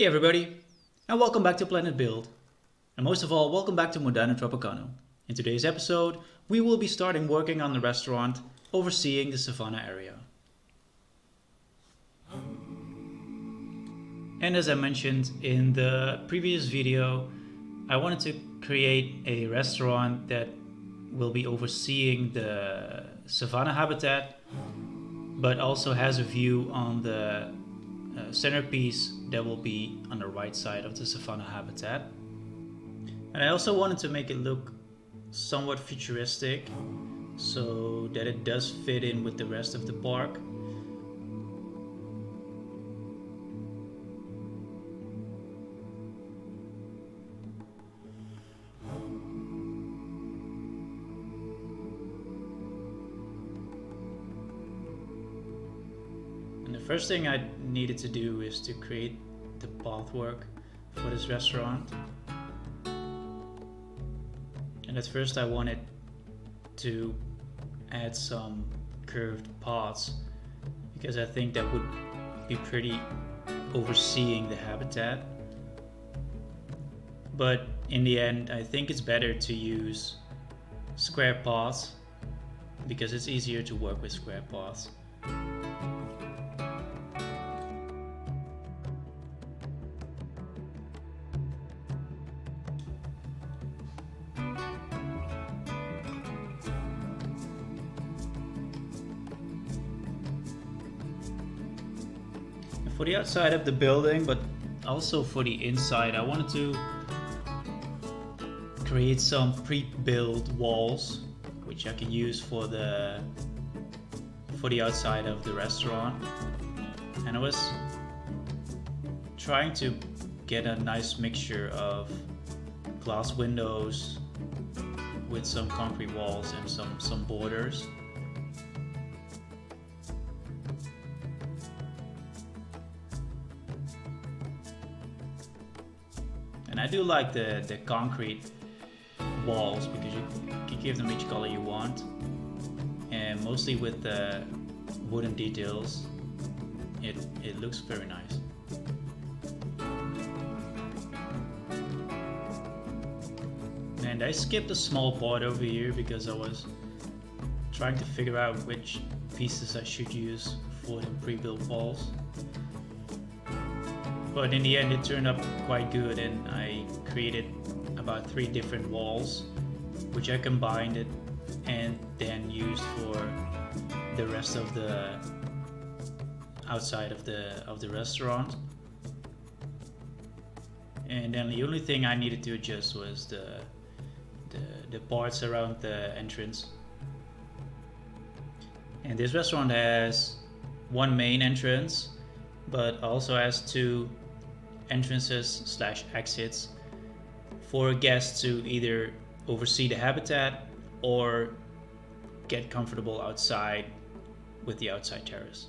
everybody, and welcome back to Planet Build. And most of all, welcome back to Moderno Tropicano. In today's episode, we will be starting working on the restaurant overseeing the Savannah area. And as I mentioned in the previous video, I wanted to create a restaurant that will be overseeing the Savannah habitat, but also has a view on the centerpiece that will be on the right side of the Savannah habitat. And I also wanted to make it look somewhat futuristic so that it does fit in with the rest of the park. And the first thing I needed to do is to create the pathwork for this restaurant. And at first I wanted to add some curved paths because I think that would be pretty overseeing the habitat. But in the end, I think it's better to use square paths because it's easier to work with square paths. For the outside of the building, but also for the inside, I wanted to create some pre-built walls, which I can use for the outside of the restaurant. And I was trying to get a nice mixture of glass windows with some concrete walls and some borders. And I do like the concrete walls because you can give them each color you want, and mostly with the wooden details it looks very nice. And I skipped a small part over here because I was trying to figure out which pieces I should use for the pre-built walls. But in the end it turned out quite good, and I created about 3 different walls which I combined it and then used for the rest of the outside of the restaurant. And then the only thing I needed to adjust was the parts around the entrance. And this restaurant has one main entrance, but also has 2 entrances/exits for guests to either oversee the habitat or get comfortable outside with the outside terrace.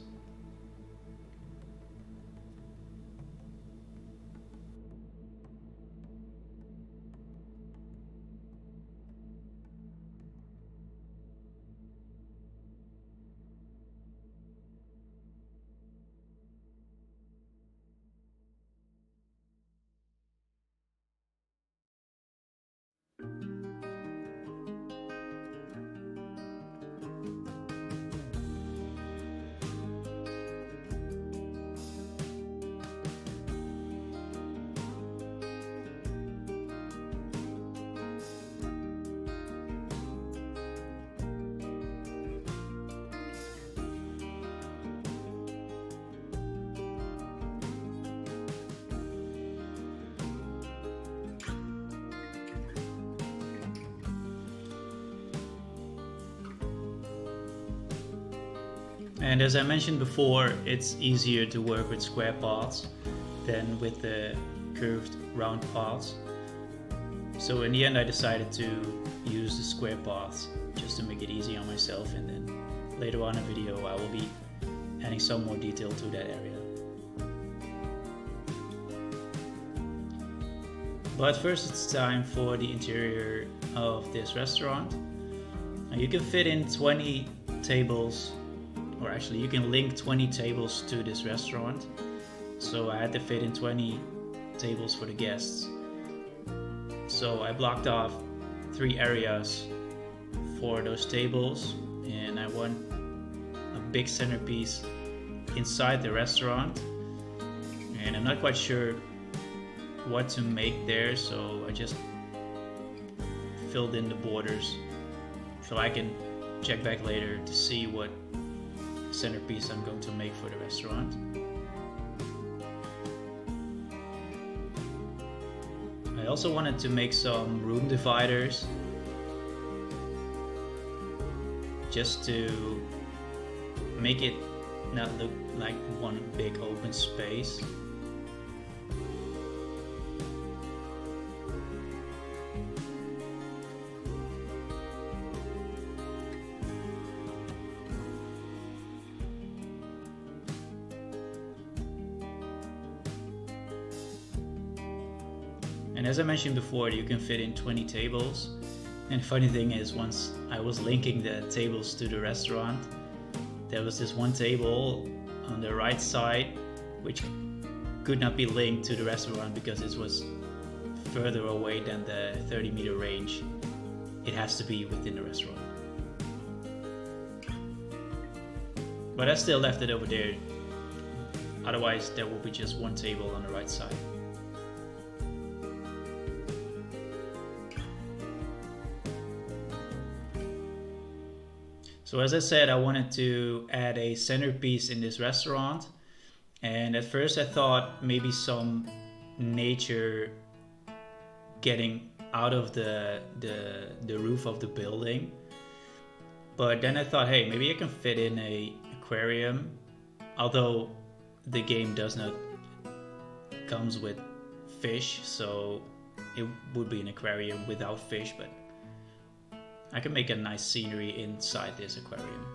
And as I mentioned before, it's easier to work with square paths than with the curved round paths. So in the end I decided to use the square paths just to make it easy on myself, and then later on in the video I will be adding some more detail to that area. But first it's time for the interior of this restaurant. Now you can fit in 20 tables, or actually you can link 20 tables to this restaurant. So I had to fit in 20 tables for the guests. So I blocked off 3 areas for those tables, and I want a big centerpiece inside the restaurant, and I'm not quite sure what to make there, so I just filled in the borders so I can check back later to see what centerpiece I'm going to make for the restaurant. I also wanted to make some room dividers just to make it not look like one big open space. And as I mentioned before, you can fit in 20 tables. And the funny thing is, once I was linking the tables to the restaurant, there was this one table on the right side which could not be linked to the restaurant because it was further away than the 30-meter range. It has to be within the restaurant. But I still left it over there. Otherwise, there will be just one table on the right side. So as I said, I wanted to add a centerpiece in this restaurant, and at first I thought maybe some nature getting out of the roof of the building, but then I thought, hey, maybe I can fit in a aquarium, although the game does not comes with fish, so it would be an aquarium without fish, but I can make a nice scenery inside this aquarium.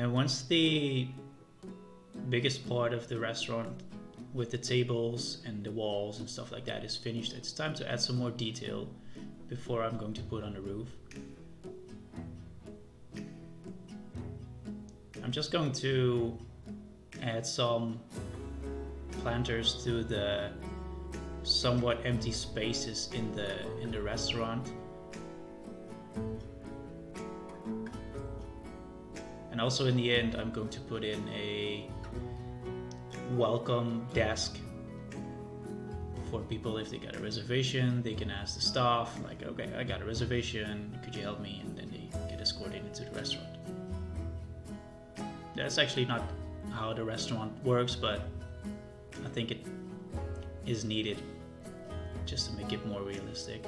And once the biggest part of the restaurant with the tables and the walls and stuff like that is finished, it's time to add some more detail before I'm going to put on the roof. I'm just going to add some planters to the somewhat empty spaces in the restaurant. And also in the end, I'm going to put in a welcome desk for people. If they got a reservation, they can ask the staff, like, okay, I got a reservation, could you help me? And then they get escorted into the restaurant. That's actually not how the restaurant works, but I think it is needed just to make it more realistic.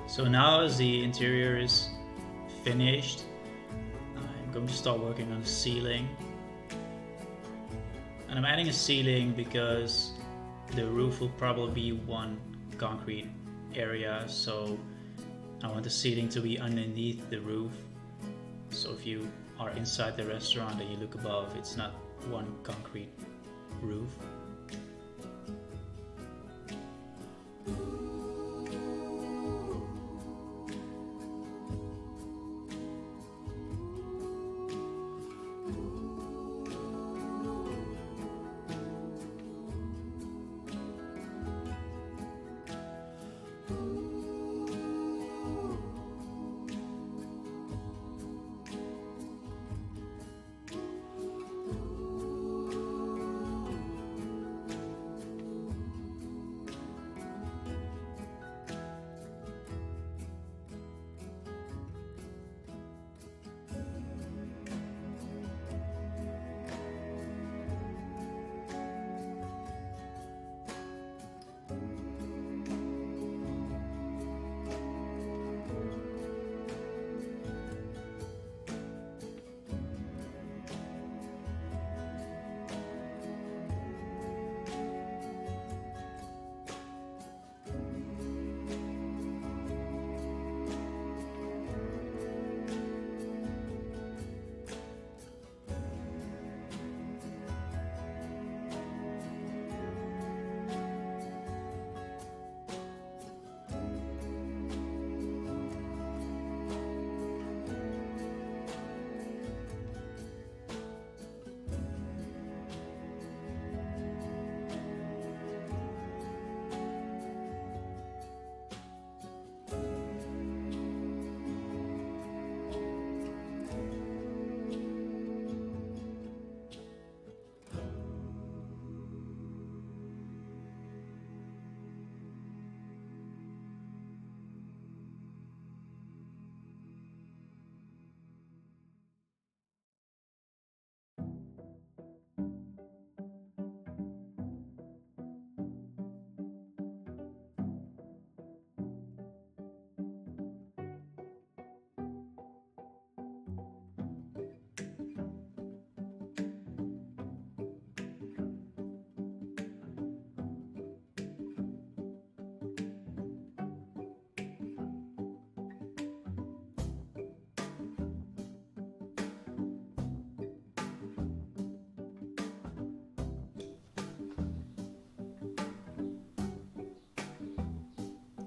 So now as the interior is finished, I'm going to start working on the ceiling. And I'm adding a ceiling because the roof will probably be one concrete area, so I want the ceiling to be underneath the roof. So if you are inside the restaurant and you look above, it's not one concrete roof.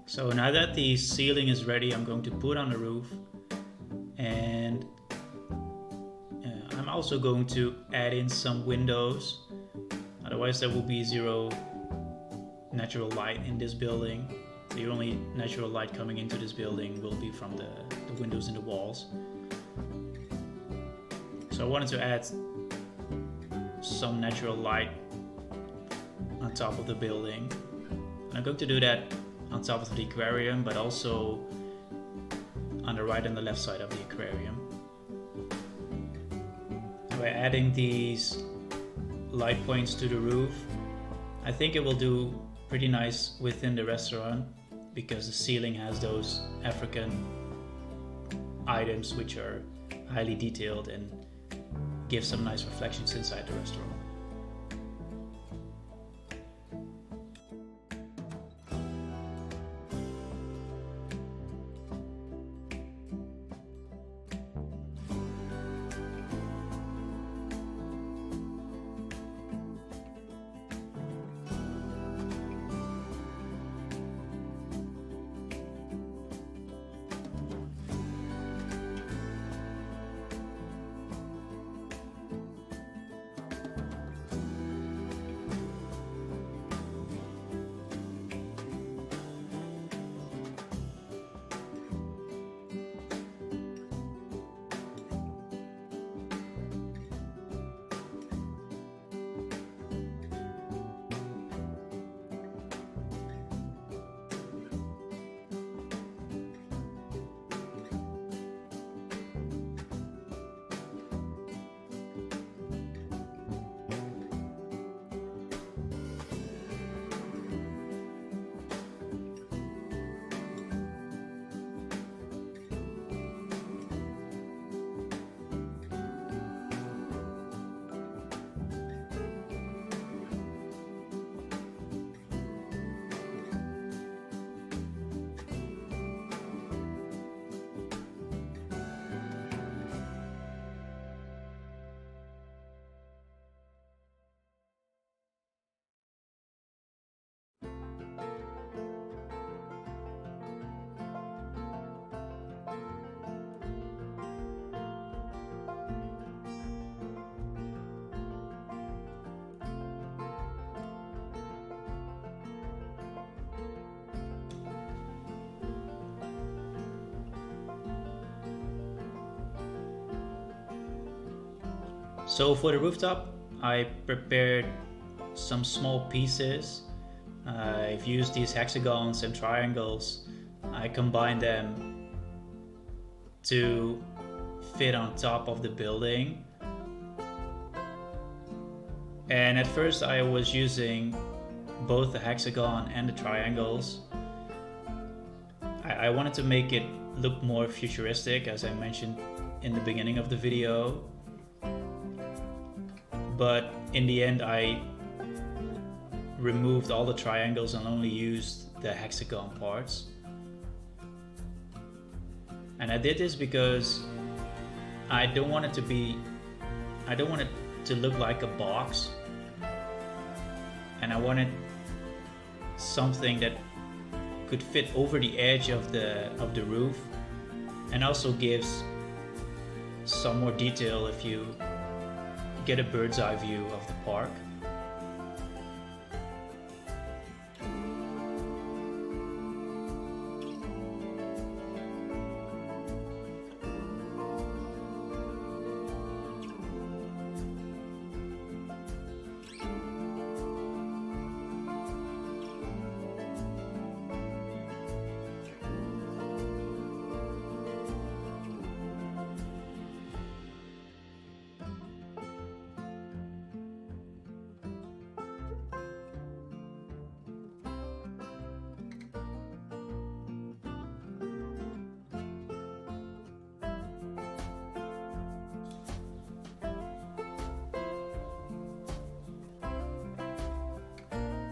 So now that the ceiling is ready, I'm going to put on the roof, and I'm also going to add in some windows. Otherwise there will be zero natural light in this building. The only natural light coming into this building will be from the windows in the walls. So I wanted to add some natural light on top of the building. And I'm going to do that on top of the aquarium, but also on the right and the left side of the aquarium. By adding these light points to the roof, I think it will do pretty nice within the restaurant because the ceiling has those African items which are highly detailed and give some nice reflections inside the restaurant. So for the rooftop, I prepared some small pieces. I've used these hexagons and triangles. I combined them to fit on top of the building. And at first I was using both the hexagon and the triangles. I wanted to make it look more futuristic, as I mentioned in the beginning of the video. But in the end I removed all the triangles and only used the hexagon parts. And I did this because I don't want it to look like a box, and I wanted something that could fit over the edge of the roof and also gives some more detail if you get a bird's eye view of the park.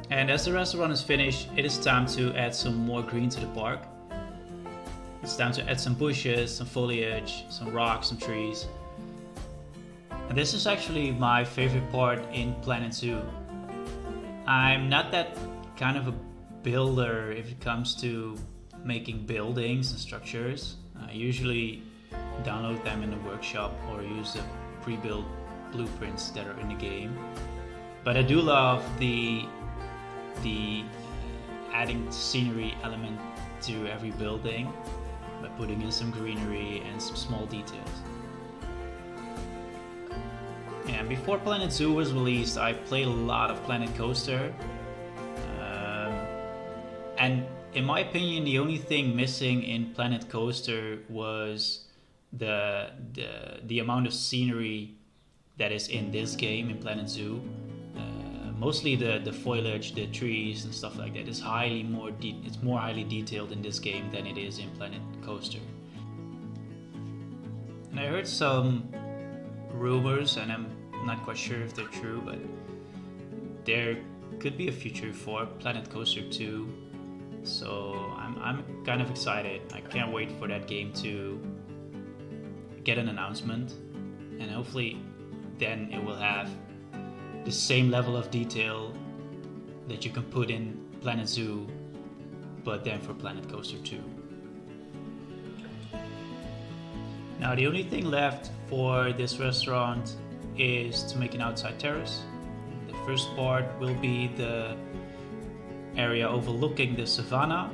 And as the restaurant is finished, it is time to add some more green to the park. It's time to add some bushes, some foliage, some rocks, some trees. And this is actually my favorite part in Planet Zoo. I'm not that kind of a builder if it comes to making buildings and structures. I usually download them in the workshop or use the pre-built blueprints that are in the game. But I do love the adding scenery element to every building by putting in some greenery and some small details. And before Planet Zoo was released, I played a lot of Planet Coaster. And in my opinion, the only thing missing in Planet Coaster was the amount of scenery that is in this game, in Planet Zoo. mostly the foliage, the trees and stuff like that is it's more highly detailed in this game than it is in Planet Coaster. And I heard some rumors, and I'm not quite sure if they're true, but there could be a future for Planet Coaster 2. So I'm kind of excited. I can't wait for that game to get an announcement, and hopefully then it will have the same level of detail that you can put in Planet Zoo, but then for Planet Coaster 2. Now the only thing left for this restaurant is to make an outside terrace. The first part will be the area overlooking the savannah.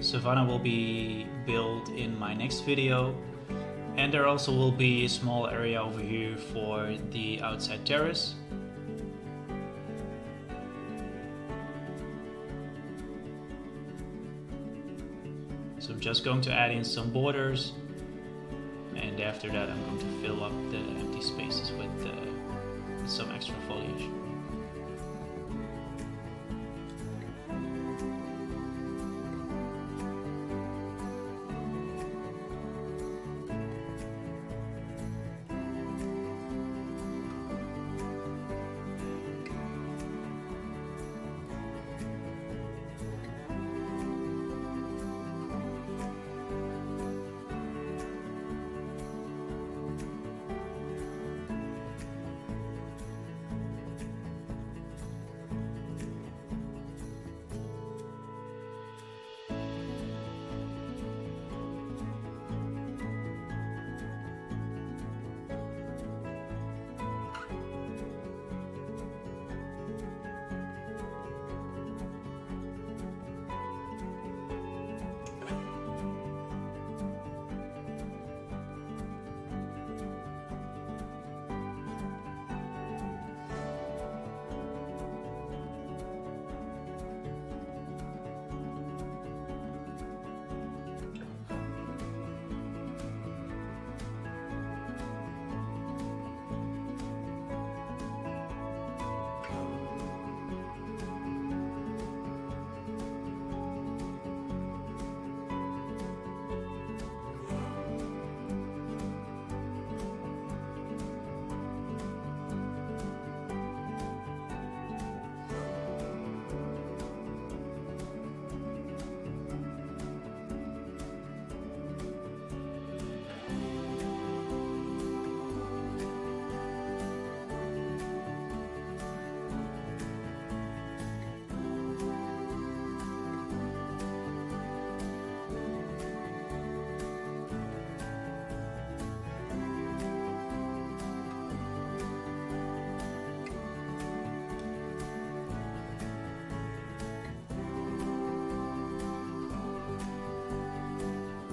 Savannah will be built in my next video, and there also will be a small area over here for the outside terrace. So I'm just going to add in some borders, and after that I'm going to fill up the empty spaces with some extra foliage.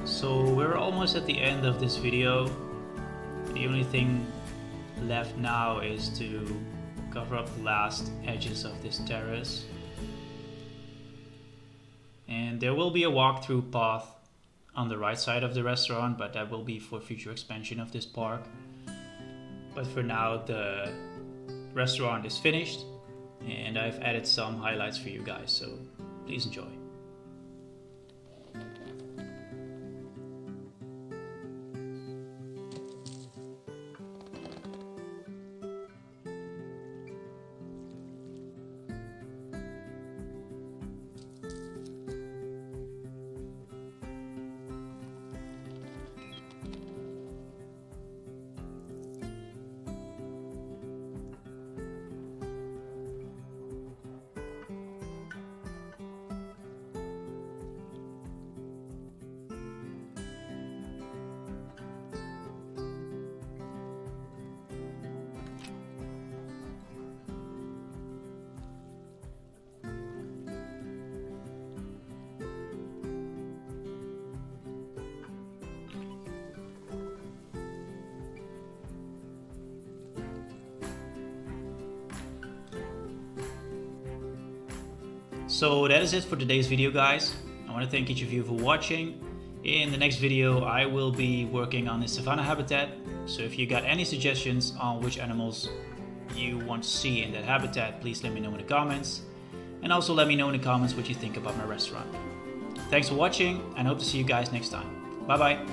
So we're almost at the end of this video. The only thing left now is to cover up the last edges of this terrace. And there will be a walkthrough path on the right side of the restaurant, but that will be for future expansion of this park. But for now, the restaurant is finished, and I've added some highlights for you guys, so please enjoy. So that is it for today's video, guys. I want to thank each of you for watching. In the next video I will be working on the savanna habitat, so if you got any suggestions on which animals you want to see in that habitat, please let me know in the comments. And also let me know in the comments what you think about my restaurant. Thanks for watching and hope to see you guys next time. Bye bye.